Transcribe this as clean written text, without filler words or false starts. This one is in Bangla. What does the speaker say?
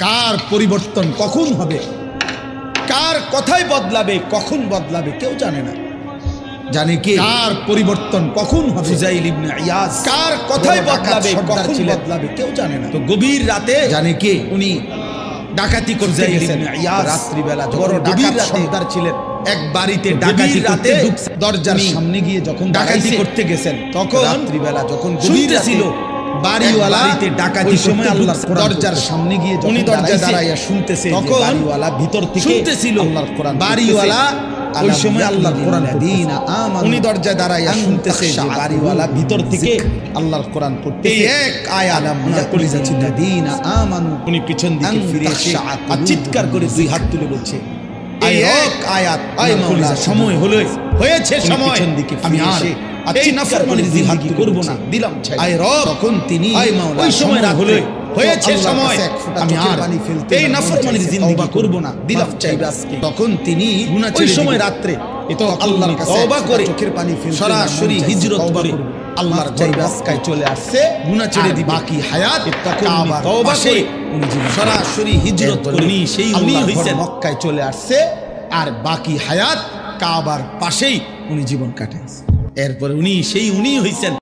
কার পরিবর্তন কখন হবে, কার কথাই বদলাবে, কখন বদলাবে কেউ জানে না। জানে কি কার পরিবর্তন কখন হবে? ফুজাইল ইবনে ইয়াজ কার কথাই বদলাবে, কখন বদলাবে কেউ জানে না। তো গভীর রাতে জানে কি উনি ডাকাতি করতে গেছেন। রাত্রিবেলা বড় গভীর সর্দার ছিলেন, এক বাড়িতে ডাকাতি রাতে দরজার সামনে গিয়ে যখন ডাকাতি করতে গেছেন, তখন রাত্রিবেলা যখন গভীর ছিল বাড়িওয়ালা ডাকাতি সময় আল্লাহর দরজার সামনে গিয়ে উনি দরজায় দাঁড়াইয়া শুনতেছে, তখন বাড়িওয়ালা ভিতর থেকে শুনতেছিল আল্লাহর কোরআন। বাড়িওয়ালা ওই সময় আল্লাহর কোরআন পড়তেছে, উনি দরজায় দাঁড়াইয়া শুনতেছে যে বাড়িওয়ালা ভিতর থেকে আল্লাহর কোরআন পড়তেছে। এক আয়াত আমরা পড়ে যাচ্ছি, দাদিনা আমানু। উনি পিছন দিকে ফিরে এসে আর চিৎকার করে দুই হাত তুলে বলছে, এই এক আয়াত আয় মাওলা, সময় হলো, হয়েছে সময়। পিছন দিকে ফিরে এসে এই নাফরমানির জিন্দেগি করব না, দিলাম ছাই। আয় রব, তখন তিনি আয় মাওলা, ওই সময় হলো, হয়েছে সময়, আমি আর এই নাফরমানির জিন্দেগি করব না, দিলাম চাই আজকে। তখন তিনি ওই সময় রাত্রে তো আল্লাহর কাছে তওবা করে চোখের পানি ফেলতে সরাসরি হিজরত করে আল্লাহর মক্কায় চলে আসছে, গুনাহ ছেড়ে দিবে। বাকি হায়াত তখন তওবা করে উনি সরাসরি হিজরত করে সেই উনি হইছেন মক্কায় চলে আসছে, আর বাকি হায়াত কাবার পাশেই উনি জীবন কাটাইছে। এরপরে উনি হইছেন